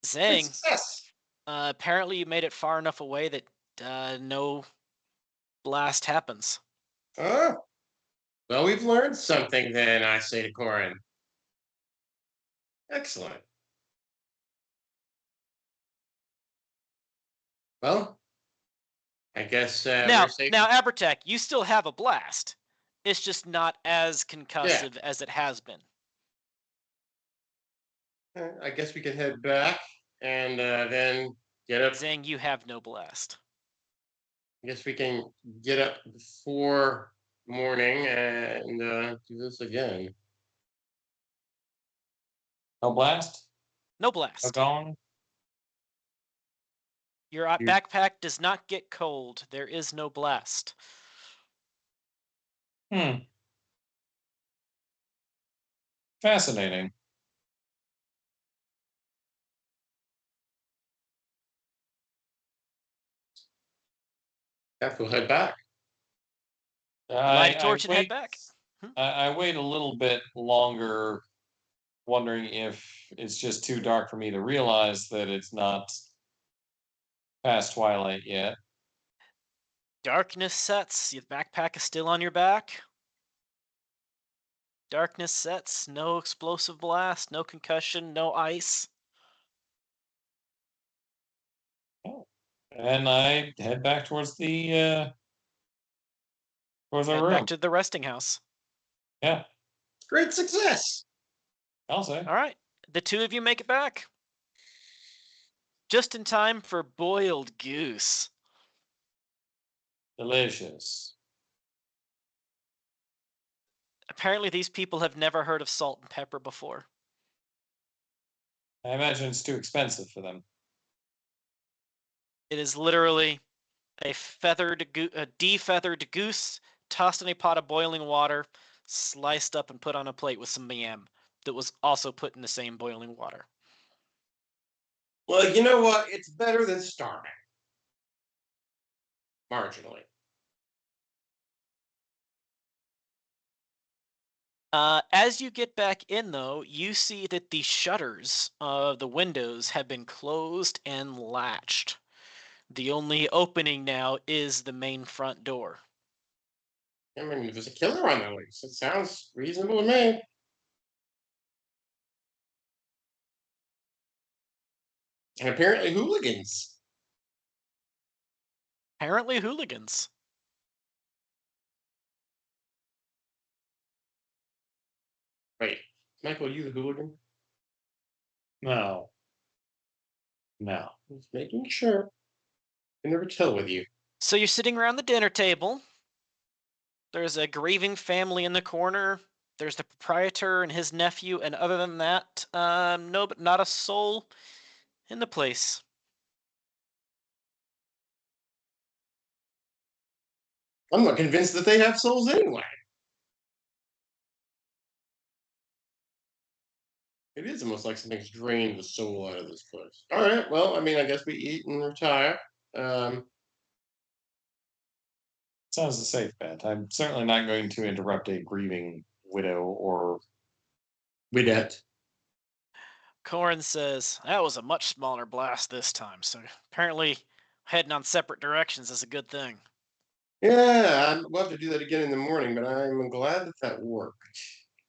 Good Zang, success. apparently you made it far enough away that no blast happens. Oh. Well, we've learned something then, I say to Corin. Excellent. Well, I guess Now, we're safe. now, Abertac, you still have a blast. It's just not as concussive as it has been. I guess we can head back and then get up. Zang, you have no blast. I guess we can get up before morning and do this again. No blast. No No blast. gone. Your You- backpack does not get cold. There is no blast. Fascinating. Yeah, we'll head back. Light a torch and head wait. back. I wait a little bit longer, wondering if it's just too dark for me to realize that it's not past twilight yet. Darkness sets. Your backpack is still on your back. Darkness sets. No explosive blast. No concussion. No ice. And I head back towards the Where's our Head room? back to the resting house. Yeah, Great success. I'll say. All right. The two of you make it back. Just in time for boiled goose. Delicious. Apparently, these people have never heard of salt and pepper before. I imagine it's too expensive for them. It is literally a defeathered goose tossed in a pot of boiling water, sliced up and put on a plate with some yam that was also put in the same boiling water. Well, you know what? It's better than starving. Marginally. As you get back in, though, you see that the shutters of the windows have been closed and latched. The only opening now is the main front door. I mean, there's a killer on the loose. It sounds reasonable to me. And apparently hooligans. Apparently, hooligans. Wait, Michael, you the hooligan? No. No. Just making sure. I never tell with you. So you're sitting around the dinner table. There's a grieving family in the corner. There's the proprietor and his nephew, and other than that, no, but not a soul in the place. I'm not convinced that they have souls anyway. It is almost like something's drained the soul out of this place. All right, well, I mean, I guess we eat and retire. Sounds a safe bet. I'm certainly not going to interrupt a grieving widow or Widette. Corin says, that was a much smaller blast this time, so apparently heading on separate directions is a good thing. Yeah, we'll have to do that again in the morning, but I'm glad that that worked.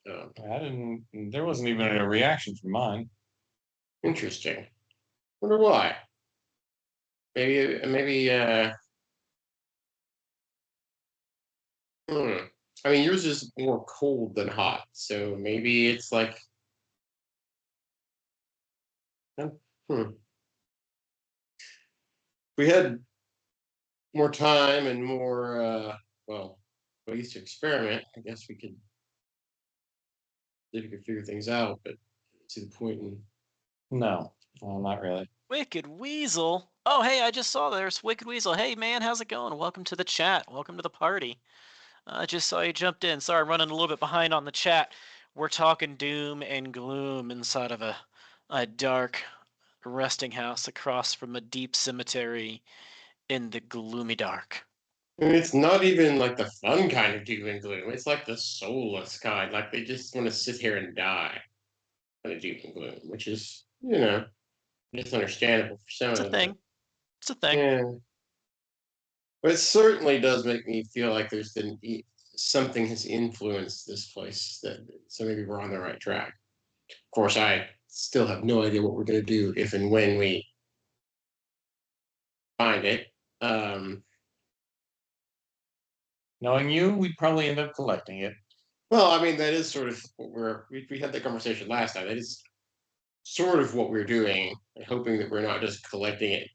I didn't. There wasn't even a reaction from mine. Interesting. Wonder why. Maybe. I mean, yours is more cold than hot, so maybe it's like. Hmm. We had more time and more, well, ways to experiment. I guess we could, if we could figure things out, but to the point. No, not really. Wicked Weasel. Oh, hey, I just saw there's Wicked Weasel. Hey, man, how's it going? Welcome to the chat. Welcome to the party. I just saw you jumped in. Sorry, I'm running a little bit behind on the chat. We're talking doom and gloom inside of a dark resting house across from a deep cemetery in the gloomy dark. And it's not even like the fun kind of doom and gloom. It's like the soulless kind. Like they just want to sit here and die kind of doom and gloom, which is, it's understandable for some It's a of them. thing. It's a thing. Yeah. But it certainly does make me feel like there's been something has influenced this place. So maybe we're on the right track. Of course, I still have no idea what we're going to do if and when we find it. Knowing you, we'd probably end up collecting it. Well, I mean, that is sort of what we had that conversation last time. That is sort of what we're doing, and hoping that we're not just collecting it,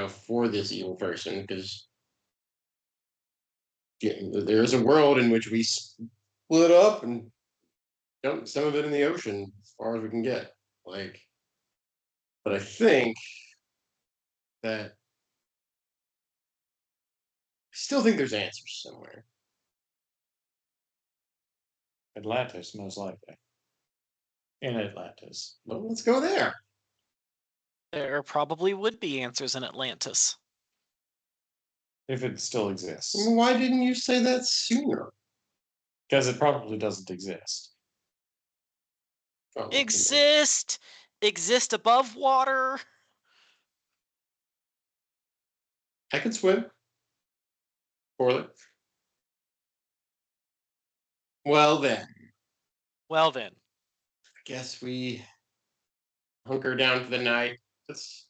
for this evil person, because there is a world in which we split up and dump some of it in the ocean as far as we can get. But I think that I still think there's answers somewhere. Atlantis, most likely. In Atlantis. Well, let's go there. There probably would be answers in Atlantis. If it still exists. Why didn't you say that sooner? Because it probably doesn't exist. Oh, Exist above water. I can swim. Poorly. Well then, Well then, I guess we hunker down for the night. Let's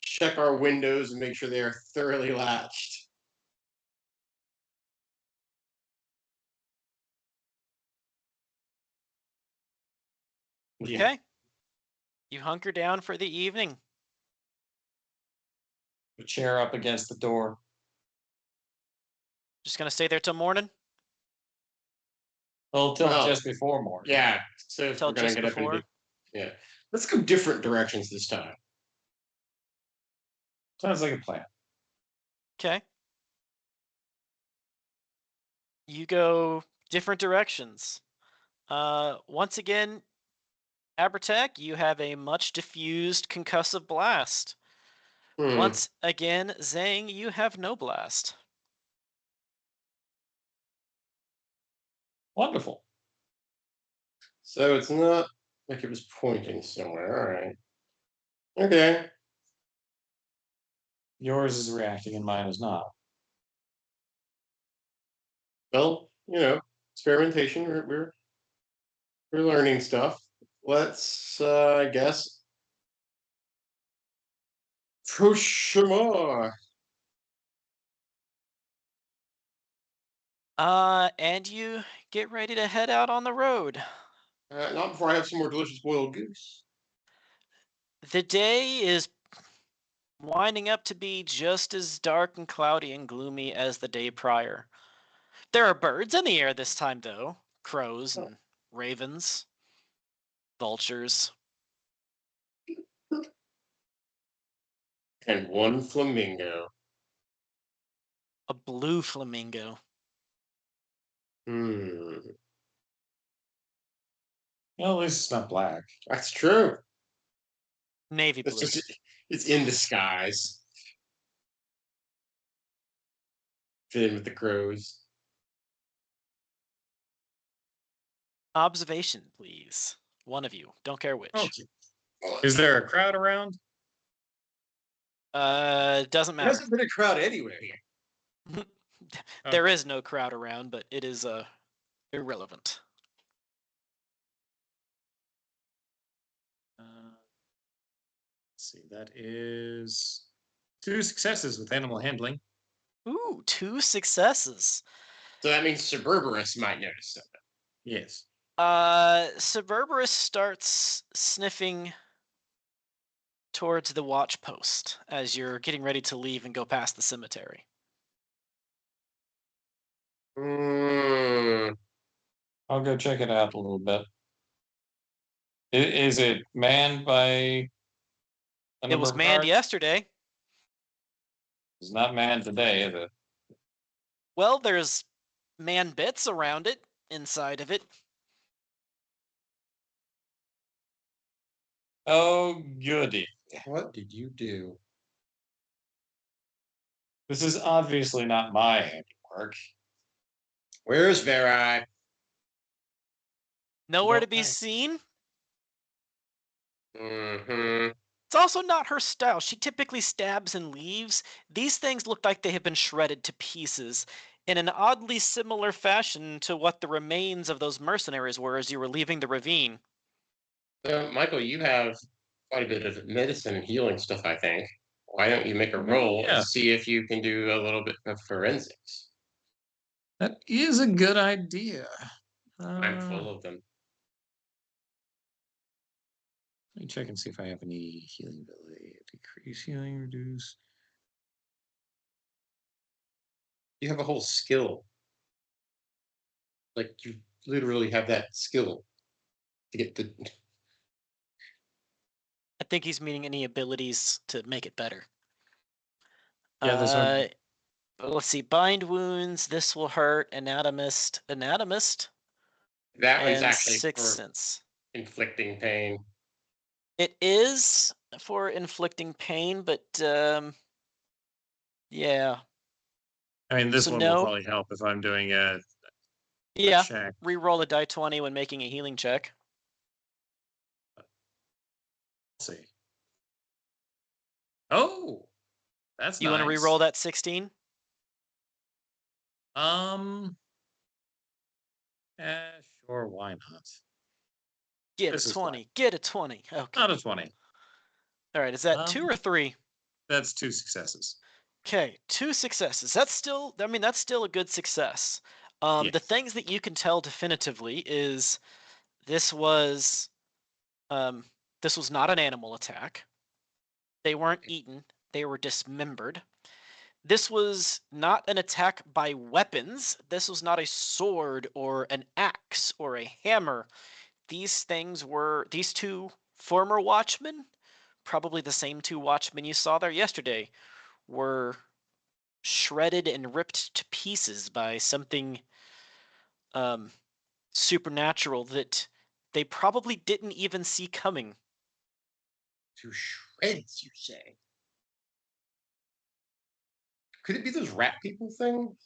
check our windows and make sure they are thoroughly latched. Yeah. Okay. You hunker down for the evening. A chair up against the door. Just gonna stay there till morning? Well, till Well, just before morning. Yeah. So if Till we're gonna just get up and before? yeah, let's go different directions this time. Sounds like a plan. Okay. You go different directions. Once again, Abertech, you have a much diffused concussive blast. Hmm. Once again, Zhang, you have no blast. Wonderful. So it's not like it was pointing somewhere. All right. Okay. Yours is reacting and mine is not. Well, experimentation. We're learning stuff. Let's, I guess, push some more. And you get ready to head out on the road. Not before I have some more delicious boiled goose. The day is winding up to be just as dark and cloudy and gloomy as the day prior. There are birds in the air this time, though. Crows and ravens, vultures. And one flamingo. A blue flamingo. Hmm. Well, at least it's not black. That's true. Navy It's blue. just it's in disguise. Fit in with the crows. Observation, please. One of you. Don't care which. Okay. Is there a crowd around? Doesn't There matter. hasn't been a crowd anywhere here. There is no crowd around, but it is irrelevant. Let's see. That is 2 successes with animal handling. Ooh, 2 successes. So that means Suburberus might notice something. Yes. Suburberus starts sniffing towards the watch post as you're getting ready to leave and go past the cemetery. Hmm. I'll go check it out a little bit. Is it manned by a It number was of manned guards? yesterday. It's not manned today, is it? Well, there's man bits around it, inside of it. Oh, goody. What did you do? This is obviously not my handiwork. Where's Veri? Nowhere to Don't be know. seen. Mm-hmm. It's also not her style. She typically stabs and leaves. These things look like they have been shredded to pieces in an oddly similar fashion to what the remains of those mercenaries were as you were leaving the ravine. So, Michael, you have quite a bit of medicine and healing stuff, I think. Why don't you make a roll Yeah. and see if you can do a little bit of forensics? That is a good idea. I'm full of them. Let me check and see if I have any healing ability. Decrease healing, reduce. You have a whole skill. Like you literally have that skill to get the. I think he's meaning any abilities to make it better. Yeah, this one. Let's see. Bind wounds. This will hurt. Anatomist. That one's And actually Sixth for Sense. inflicting pain. It is for inflicting pain, but yeah. I mean, this So one no. will probably help if I'm doing a Yeah. check. Reroll a die 20 when making a healing check. Let's see. Oh, that's You nice. want to reroll that 16? Sure, why not? Get This a is 20. fine. Get a 20. Okay. Not a 20. All right. Is that 2 or 3? That's 2 successes. Okay, 2 successes. That's still a good success. Yeah. The things that you can tell definitively is this was This was not an animal attack. They weren't eaten, they were dismembered. This was not an attack by weapons. This was not a sword or an axe or a hammer. These two former watchmen, probably the same two watchmen you saw there yesterday, were shredded and ripped to pieces by something supernatural that they probably didn't even see coming. To shreds, you say? Could it be those rat people things?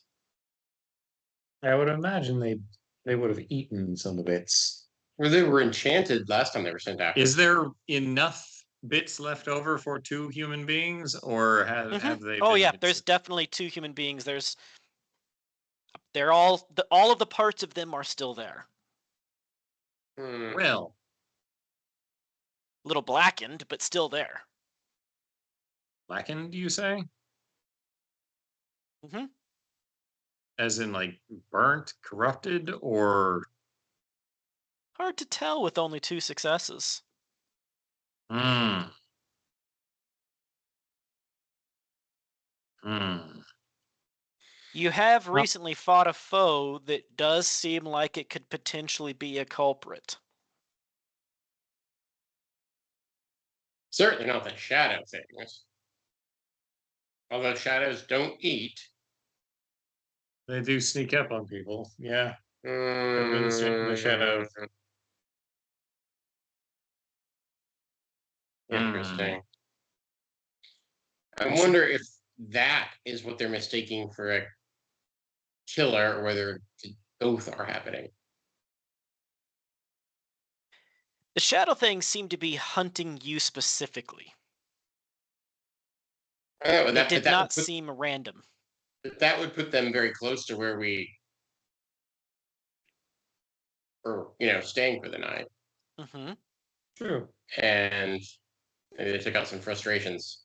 I would imagine they would have eaten some of the bits. Or they were enchanted last time they were sent out. Is there enough bits left over for 2 human beings, or have they? Oh been yeah, there's definitely 2 human beings. They're all of the parts of them are still there. Well, A little blackened, but still there. blackened, you say? Mm-hmm. As in, like, burnt, corrupted, or? Hard to tell with only 2 successes. Hmm. Hmm. You have recently fought a foe that does seem like it could potentially be a culprit. Certainly not the shadow things. Although shadows don't eat. They do sneak up on people. Yeah. Mm, The shadow. Interesting. I wonder if that is what they're mistaking for a killer, or whether both are happening. The shadow things seem to be hunting you specifically. Oh, It did not seem random. That would put them very close to where we are, staying for the night. Mm-hmm. True. And maybe they took out some frustrations.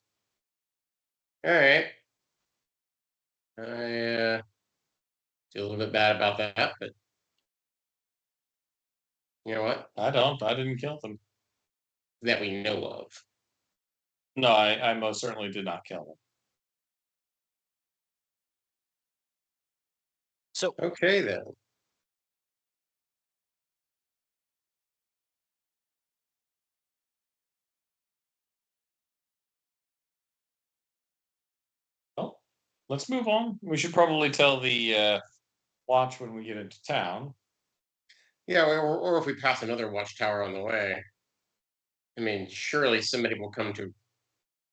All right. I feel a little bit bad about that, but you know what? I didn't kill them. That we know of. No, I most certainly did not kill them. So Okay then. Well, let's move on. We should probably tell the watch when we get into town. Yeah, or if we pass another watchtower on the way. I mean, surely somebody will come to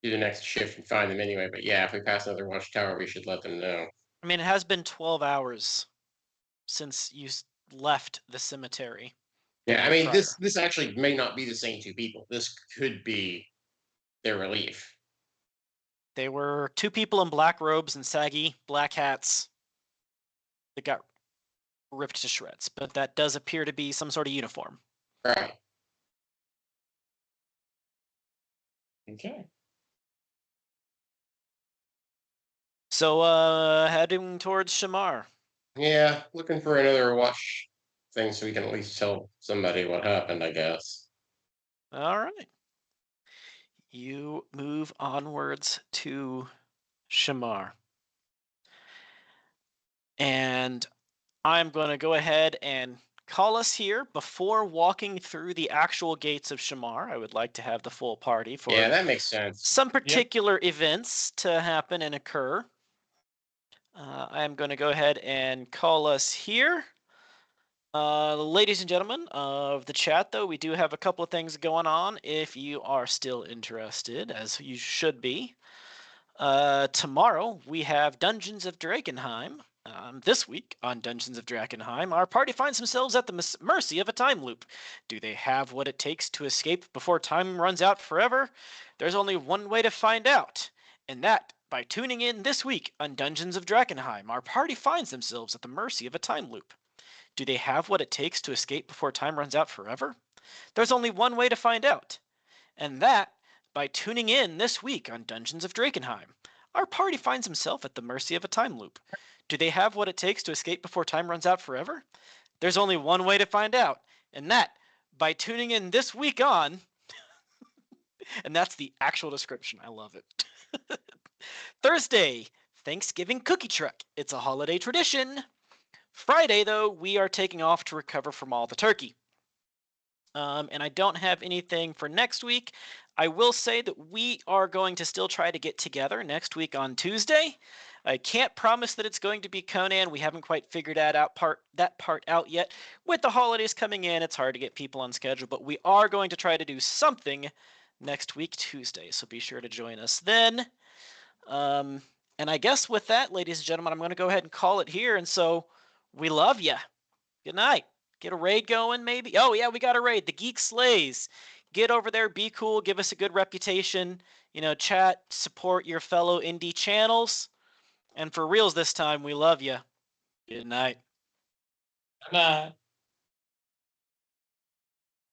do the next shift and find them anyway. But yeah, if we pass another watchtower, we should let them know. I mean, it has been 12 hours since you left the cemetery. Yeah, I mean, this actually may not be the same 2 people. This could be their relief. They were 2 people in black robes and saggy black hats that got ripped to shreds, but that does appear to be some sort of uniform. Right. Okay. So, heading towards Shamar. Yeah, looking for another watch thing so we can at least tell somebody what happened, I guess. All right. You move onwards to Shamar. And I'm going to go ahead and call us here before walking through the actual gates of Shamar. I would like to have the full party for Yeah, that makes sense. some particular events to happen and occur. I am going to go ahead and call us here. Ladies and gentlemen of the chat, though, we do have a couple of things going on if you are still interested, as you should be. Tomorrow, we have Dungeons of Drakenheim. This week on Dungeons of Drakenheim, our party finds themselves at the mercy of a time loop. Do they have what it takes to escape before time runs out forever? There's only one way to find out, and that by tuning in this week on Dungeons of Drakenheim. Our party finds themselves at the mercy of a time loop. Do they have what it takes to escape before time runs out forever? There's only one way to find out, and that by tuning in this week on Dungeons of Drakenheim. Our party finds himself at the mercy of a time loop. Do they have what it takes to escape before time runs out forever? There's only one way to find out, and that by tuning in this week on, and that's the actual description. I love it. Thursday, Thanksgiving cookie truck. It's a holiday tradition. Friday, though, we are taking off to recover from all the turkey. And I don't have anything for next week. I will say that we are going to still try to get together next week on Tuesday. I can't promise that it's going to be Conan. We haven't quite figured that part out yet. With the holidays coming in, it's hard to get people on schedule, but we are going to try to do something next week Tuesday. So be sure to join us then. And I guess with that, ladies and gentlemen, I'm going to go ahead and call it here. And so we love you. Good night. Get a raid going, maybe? Oh, yeah, we got a raid. The Geek Slays. Get over there, be cool, give us a good reputation. Chat, support your fellow indie channels. And for reals this time, we love you. Good night. Good night.